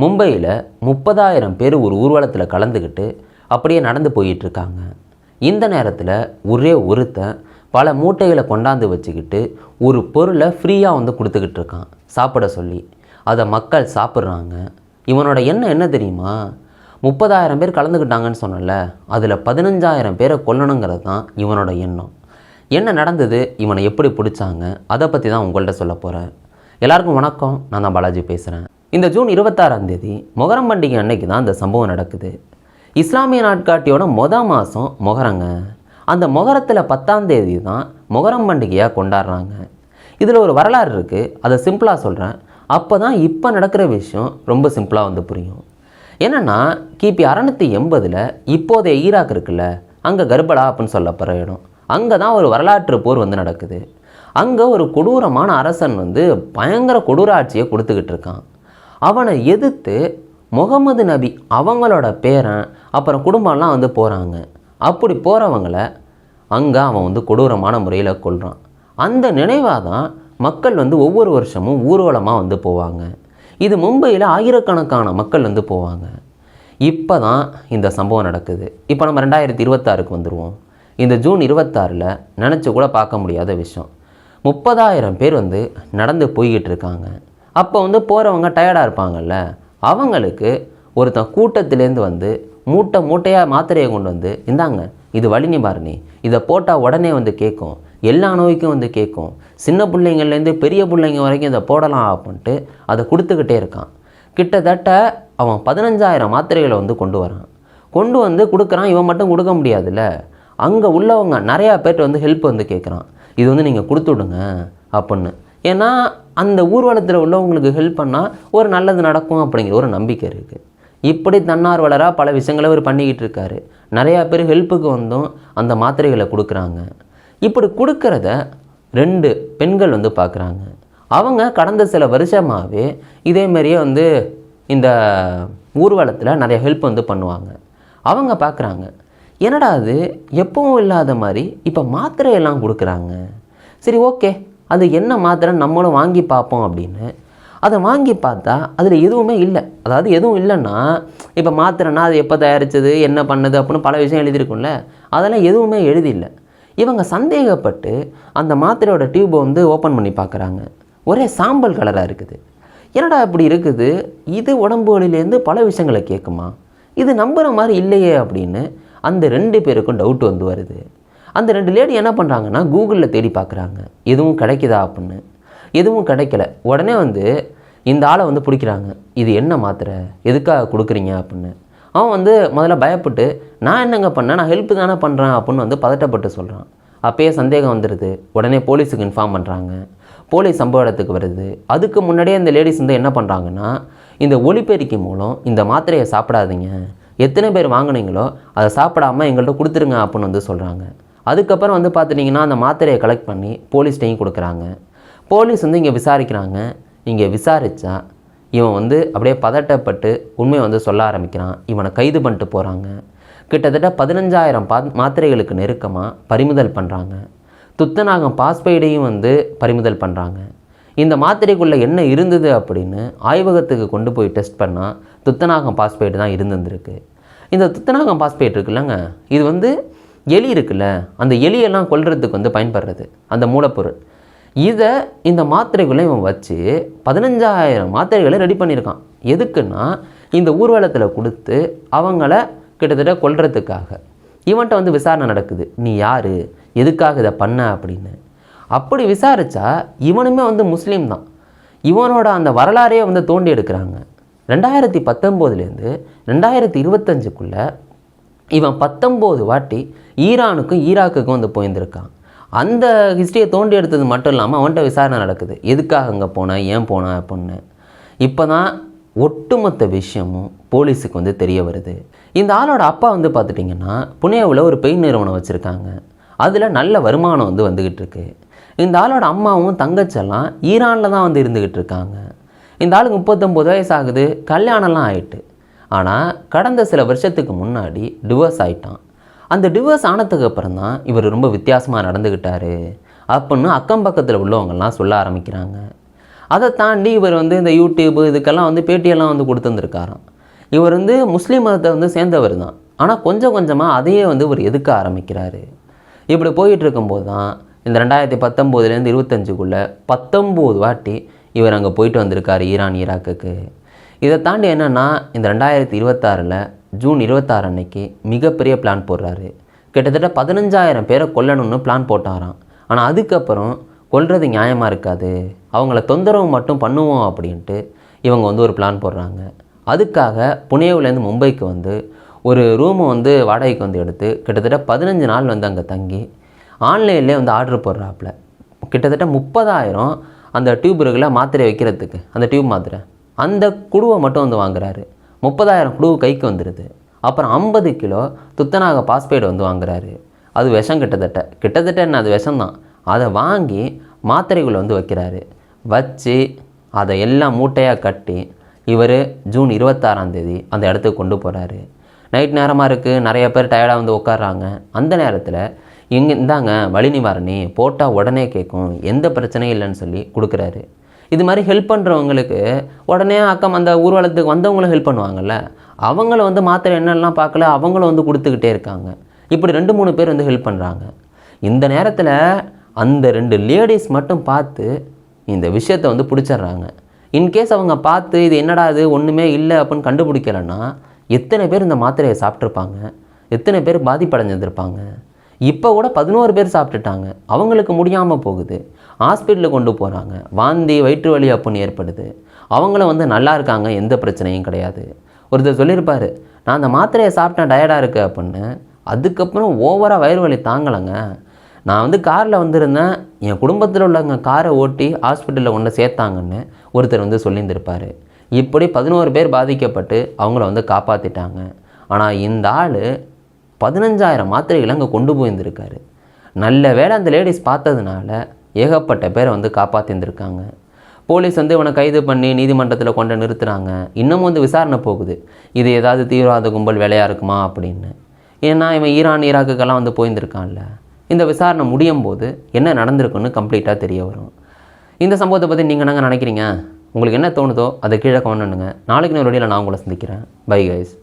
மும்பையில் 30,000 பேர் ஒரு ஊர்வலத்தில் கலந்துக்கிட்டு அப்படியே நடந்து போயிட்டுருக்காங்க. இந்த நேரத்தில் ஒரே ஒருத்தன் பல மூட்டைகளை கொண்டாந்து வச்சுக்கிட்டு ஒரு பொருளை ஃப்ரீயாக வந்து கொடுத்துக்கிட்டு இருக்கான் சாப்பிட சொல்லி. அதை மக்கள் சாப்பிட்றாங்க. இவனோட எண்ணம் என்ன தெரியுமா? 30,000 பேர் கலந்துக்கிட்டாங்கன்னு சொன்னல, அதில் 15,000 பேரை கொல்லணுங்கிறது தான் இவனோட எண்ணம். என்ன நடந்தது, இவனை எப்படி பிடிச்சாங்க, அதை பற்றி தான் உங்கள்கிட்ட சொல்ல போகிறேன். எல்லாருக்கும் வணக்கம், நான் தான் பாலாஜி பேசுகிறேன். இந்த ஜூன் 26ஆம் தேதி மொஹரம் பண்டிகை அன்னைக்கு தான் இந்த சம்பவம் நடக்குது. இஸ்லாமிய நாட்காட்டியோட மாதம் மொஹரங்க. அந்த மொஹரத்தில் 10ஆம் தேதி தான் மொஹரம் பண்டிகையாக கொண்டாடுறாங்க. இதில் ஒரு வரலாறு இருக்குது, அதை சிம்பிளாக சொல்கிறேன். அப்போ தான் இப்போ நடக்கிற விஷயம் ரொம்ப சிம்பிளாக வந்து புரியும். என்னென்னா, கிபி 680 இப்போதைய ஈராக் இருக்குல்ல, அங்கே கர்பலா அப்படின்னு சொல்லப்படுற இடம், அங்கே தான் ஒரு வரலாற்று போர் வந்து நடக்குது. அங்கே ஒரு கொடூரமான அரசன் வந்து பயங்கர கொடூர ஆட்சியை கொடுத்துக்கிட்டு இருக்கான். அவனை எதிர்த்து முகமது நபி அவங்களோட பேரன் அப்புறம் குடும்பம்லாம் வந்து போகிறாங்க. அப்படி போகிறவங்கள அங்கே அவன் வந்து கொடூரமான முறையில் கொல்றான். அந்த நினைவாக தான் மக்கள் வந்து ஒவ்வொரு வருஷமும் ஊர்வலமாக வந்து போவாங்க. இது மும்பையில் ஆயிரக்கணக்கான மக்கள் வந்து போவாங்க. இப்போ தான் இந்த சம்பவம் நடக்குது. இப்போ நம்ம 2026க்கு வந்துடுவோம். இந்த ஜூன் 26 நினச்சி கூட பார்க்க முடியாத விஷயம். 30,000 பேர் வந்து நடந்து போய்கிட்டு இருக்காங்க. அப்போ வந்து போகிறவங்க டயர்டாக இருப்பாங்கல்ல, அவங்களுக்கு ஒருத்தன் கூட்டத்திலேருந்து வந்து மூட்டையாக மாத்திரையை கொண்டு வந்து, இந்தாங்க இது வலி நிவாரணி, இதை போட்டால் உடனே வந்து கேட்கும், எல்லா நோய்க்கும் வந்து கேட்கும், சின்ன பிள்ளைங்கள்லேருந்து பெரிய பிள்ளைங்க வரைக்கும் இதை போடலாம் அப்படின்ட்டு அதை கொடுத்துக்கிட்டே இருக்கான். கிட்டத்தட்ட அவன் 15,000 மாத்திரைகளை வந்து கொண்டு வந்து கொடுக்குறான். இவன் மட்டும் கொடுக்க முடியாதுல்ல, அங்கே உள்ளவங்க நிறையா பேர்ட்டு வந்து ஹெல்ப் வந்து கேட்குறான், இது வந்து நீங்கள் கொடுத்துவிடுங்க அப்படின்னு. ஏன்னா அந்த ஊர்வலத்தில் உள்ளவங்களுக்கு ஹெல்ப் பண்ணால் ஒரு நல்லது நடக்கும் அப்படிங்கிற ஒரு நம்பிக்கை இருக்குது. இப்படி தன்னார்வலராக பல விஷயங்களை அவர் பண்ணிக்கிட்டு இருக்காரு. நிறையா பேர் ஹெல்ப்புக்கு வந்தும் அந்த மாத்திரைகளை கொடுக்குறாங்க. இப்படி கொடுக்கறத 2 பெண்கள் வந்து பார்க்குறாங்க. அவங்க கடந்த சில வருஷமாகவே இதேமாரியே வந்து இந்த ஊர்வலத்தில் நிறைய ஹெல்ப் வந்து பண்ணுவாங்க. அவங்க பார்க்குறாங்க, என்னடா அது எப்பவும் இல்லாத மாதிரி இப்போ மாத்திரையெல்லாம் கொடுக்குறாங்க. சரி, ஓகே, அது என்ன மாத்திரை நம்மளும் வாங்கி பார்ப்போம் அப்படின்னு அதை வாங்கி பார்த்தா அதில் எதுவுமே இல்லை. அதாவது எதுவும் இல்லைன்னா, இப்போ மாத்திரைனா அது எப்போ தயாரித்தது, என்ன பண்ணுது அப்படின்னு பல விஷயம் எழுதியிருக்கும்ல, அதெல்லாம் எதுவுமே எழுதியில்லை. இவங்க சந்தேகப்பட்டு அந்த மாத்திரையோட டியூப்பை வந்து ஓப்பன் பண்ணி பார்க்குறாங்க. ஒரே சாம்பல் கலராக இருக்குது. என்னடா இப்படி இருக்குது, இது உடம்பு வலியிலேருந்து பல விஷயங்களை கேட்குமா, இது நம்புகிற மாதிரி இல்லையே அப்படின்னு அந்த 2 பேருக்கும் டவுட் வந்து வருது. அந்த 2 லேடி என்ன பண்ணுறாங்கன்னா, கூகுளில் தேடி பார்க்குறாங்க எதுவும் கிடைக்குதா அப்படின்னு. எதுவும் கிடைக்கல. உடனே வந்து இந்த ஆளை வந்து பிடிக்கிறாங்க. இது என்ன மாத்திரை, எதுக்காக கொடுக்குறீங்க அப்படின்னு. அவன் வந்து முதல்ல பயப்பட்டு, நான் என்னங்க பண்ணேன், நான் ஹெல்ப்பு தானே பண்ணுறேன் அப்படின்னு வந்து பதட்டப்பட்டு சொல்கிறான். அப்போயே சந்தேகம் வந்துடுது. உடனே போலீஸுக்கு இன்ஃபார்ம் பண்ணுறாங்க. போலீஸ் சம்பவ இடத்துக்கு வருது. அதுக்கு முன்னாடியே இந்த லேடிஸ் வந்து என்ன பண்ணுறாங்கன்னா, இந்த ஒலிபெருக்கி மூலம் இந்த மாத்திரையை சாப்பிடாதீங்க, எத்தனை பேர் வாங்கினீங்களோ அதை சாப்பிடாமல் எங்கள்கிட்ட கொடுத்துருங்க அப்படின்னு வந்து சொல்கிறாங்க. அதுக்கப்புறம் வந்து பார்த்துட்டிங்கன்னா அந்த மாத்திரையை கலெக்ட் பண்ணி போலீஸ்டையும் கொடுக்குறாங்க. போலீஸ் வந்து இங்கே விசாரிக்கிறாங்க. இங்கே விசாரித்தா இவன் வந்து அப்படியே பதட்டப்பட்டு உண்மையை வந்து சொல்ல ஆரம்பிக்கிறான். இவனை கைது பண்ணிட்டு போகிறாங்க. கிட்டத்தட்ட 15,000 மாத்திரைகளுக்கு நெருக்கமாக பறிமுதல் பண்ணுறாங்க. துத்தநாகம் பாஸ்பைடையும் வந்து பறிமுதல் பண்ணுறாங்க. இந்த மாத்திரைக்குள்ளே என்ன இருந்தது அப்படின்னு ஆய்வகத்துக்கு கொண்டு போய் டெஸ்ட் பண்ணால் துத்தநாகம் பாஸ்பேட் தான் இருந்திருக்கு. இந்த துத்தநாகம் பாஸ்பேட் இருக்குல்லங்க, இது வந்து எலி இருக்குல்ல, அந்த எலியெல்லாம் கொல்றதுக்கு வந்து பயன்படுறது அந்த மூலப்பொருள். இதை இந்த மாத்திரைக்குள்ளே இவன் வச்சு 15,000 மாத்திரைகளை ரெடி பண்ணியிருக்கான். எதுக்குன்னா, இந்த ஊர்வலத்தில் கொடுத்து அவங்கள கிட்டத்தட்ட கொல்றதுக்காக. இவன்கிட்ட வந்து விசாரணை நடக்குது, நீ யார், எதுக்காக இதை பண்ண அப்படின்னு. அப்படி விசாரித்தா இவனுமே வந்து முஸ்லீம் தான். இவனோட அந்த வரலாறையே வந்து தோண்டி எடுக்கிறாங்க. 2019லேருந்து 2025க்குள்ளே இவன் 19 வாட்டி ஈரானுக்கும் ஈராக்குக்கும் வந்து போயிருந்திருக்கான். அந்த ஹிஸ்ட்ரியை தோண்டி எடுத்தது மட்டும் இல்லாமல் அவன்கிட்ட விசாரணை நடக்குது, எதுக்காக அங்கே போனேன், ஏன் போனேன் அப்படின்னு. இப்போ தான் ஒட்டுமொத்த விஷயமும் போலீஸுக்கு வந்து தெரிய வருது. இந்த ஆளோட அப்பா வந்து பார்த்துட்டிங்கன்னா புனேவில் ஒரு பெயின் நிறுவனம் வச்சுருக்காங்க. அதில் நல்ல வருமானம் வந்து வந்துக்கிட்டு இருக்கு. இந்த ஆளோட அம்மாவும் தங்கச்செல்லாம் ஈரானில் தான் வந்து இருந்துக்கிட்டு இருக்காங்க. இந்த ஆளுக்கு 39 வயசு ஆகுது, கல்யாணம்லாம் ஆகிட்டு. ஆனால் கடந்த சில வருஷத்துக்கு முன்னாடி டிவோர்ஸ் ஆகிட்டான். அந்த டிவோர்ஸ் ஆனதுக்கு அப்புறம் தான் இவர் ரொம்ப வித்தியாசமாக நடந்துக்கிட்டாரு அப்படின்னு அக்கம் பக்கத்தில் உள்ளவங்கள்லாம் சொல்ல ஆரம்பிக்கிறாங்க. அதை தாண்டி இவர் வந்து இந்த யூடியூப் இதுக்கெல்லாம் வந்து பேட்டியெல்லாம் வந்து கொடுத்துருந்துருக்காராம். இவர் வந்து முஸ்லீம் மதத்தை வந்து சேர்ந்தவர் தான். ஆனால் கொஞ்சம் கொஞ்சமாக அதையே வந்து இவர் எதுக்க ஆரம்பிக்கிறாரு. இப்படி போயிட்டு இருக்கும்போது தான் இந்த 2019 25க்குள்ளே 19 வாட்டி இவர் அங்கே போயிட்டு வந்திருக்காரு ஈரான் ஈராக்குக்கு. இதை தாண்டி என்னென்னா இந்த 2026 ஜூன் 26 அன்னைக்கு மிகப்பெரிய பிளான் போடுறாரு. கிட்டத்தட்ட 15,000 பேரை கொல்லணும்னு பிளான் போட்டாராம். ஆனால் அதுக்கப்புறம் கொல்றது நியாயமாக இருக்காது, அவங்கள தொந்தரவு மட்டும் பண்ணுவோம் அப்படின்ட்டு இவங்க வந்து ஒரு பிளான் போடுறாங்க. அதுக்காக புனேவிலேருந்து மும்பைக்கு வந்து ஒரு ரூமை வந்து வாடகைக்கு வந்து எடுத்து கிட்டத்தட்ட 15 நாள் வந்து அங்கே தங்கி ஆன்லைன்லேயே வந்து ஆர்டர் போடுறாப்புல. கிட்டத்தட்ட 30,000 அந்த டியூப் இருக்குல்ல மாத்திரை வைக்கிறதுக்கு, அந்த டியூப் மாத்திரை, அந்த குழுவை மட்டும் வந்து வாங்குறாரு. 30,000 குழு கைக்கு வந்துடுது. அப்புறம் 50 கிலோ துத்தநாக பாஸ்பேட் வந்து வாங்குறாரு. அது விஷம், கிட்டத்தட்ட என்ன அது விஷம்தான். அதை வாங்கி மாத்திரைகளை வந்து வைக்கிறாரு. வச்சு அதை எல்லாம் மூட்டையாக கட்டி இவர் ஜூன் 26 அந்த இடத்துக்கு கொண்டு போகிறாரு. நைட் நேரமாக இருக்குது, நிறைய பேர் டயர்டாக வந்து உட்காடுறாங்க. அந்த நேரத்தில் இந்தாங்க வலி நிவாரணி போட்டால் உடனே கேட்கும், எந்த பிரச்சனையும் இல்லைன்னு சொல்லி கொடுக்குறாரு. இது மாதிரி ஹெல்ப் பண்ணுறவங்களுக்கு உடனே அந்த ஊர்வலத்துக்கு வந்தவங்களும் ஹெல்ப் பண்ணுவாங்கள்ல, அவங்கள வந்து மாத்திரை என்னெல்லாம் பார்க்கல அவங்களும் வந்து கொடுத்துக்கிட்டே இருக்காங்க. இப்படி 2-3 பேர் வந்து ஹெல்ப் பண்ணுறாங்க. இந்த நேரத்தில் அந்த 2 லேடிஸ் மட்டும் பார்த்து இந்த விஷயத்தை வந்து பிடிச்சிட்றாங்க. இன்கேஸ் அவங்க பார்த்து இது என்னடா இது ஒன்றுமே இல்லை அப்படின்னு கண்டுபிடிக்கலைன்னா எத்தனை பேர் இந்த மாத்திரையை சாப்பிட்ருப்பாங்க, எத்தனை பேர் பாதிப்படைஞ்சிருப்பாங்க. இப்போ கூட 11 பேர் சாப்பிட்டுட்டாங்க, அவங்களுக்கு முடியாமல் போகுது, ஹாஸ்பிட்டலுக்கு கொண்டு போகிறாங்க, வாந்தி வயிற்று வலி அப்படின்னு ஏற்படுது. அவங்களும் வந்து நல்லா இருக்காங்க, எந்த பிரச்சனையும் கிடையாது. ஒருத்தர் சொல்லியிருப்பார், நான் அந்த மாத்திரையை சாப்பிட்டேன் டயர்டாக இருக்குது அப்படின்னு. அதுக்கப்புறம் ஓவராக வயிறு வலி தாங்கலைங்க, நான் வந்து காரில் வந்திருந்தேன், என் குடும்பத்தில் உள்ளவங்க காரை ஓட்டி ஹாஸ்பிட்டலில் கொண்டு சேர்த்தாங்கன்னு ஒருத்தர் வந்து சொல்லியிருந்திருப்பார். இப்படி 11 பேர் பாதிக்கப்பட்டு அவங்கள வந்து காப்பாற்றிட்டாங்க. ஆனால் இந்த ஆள் 15,000 மாத்திரைகளை அங்கே கொண்டு போயிருந்திருக்காரு. நல்ல வேளை அந்த லேடிஸ் பார்த்ததுனால ஏகப்பட்ட பேரை வந்து காப்பாற்றிருந்துருக்காங்க. போலீஸ் வந்து இவனை கைது பண்ணி நீதிமன்றத்தில் கொண்டு நிறுத்துகிறாங்க. இன்னமும் வந்து விசாரணை போகுது, இது ஏதாவது தீவிரவாத கும்பல் வேலையாக இருக்குமா அப்படின்னு. ஏன்னா இவன் ஈரான் ஈராக்குக்கெல்லாம் வந்து போயிருந்துருக்கான்ல. இந்த விசாரணை முடியும் போது என்ன நடந்திருக்குன்னு கம்ப்ளீட்டாக தெரிய வரும். இந்த சம்பவத்தை பற்றி நீங்கள் என்னங்க நினைக்கிறீங்க? உங்களுக்கு என்ன தோணுதோ அதை கீழே கமெண்ட் பண்ணுங்கள். நாளைக்கு நான் வீடியோவில் நான் உங்களை சந்திக்கிறேன். Bye guys.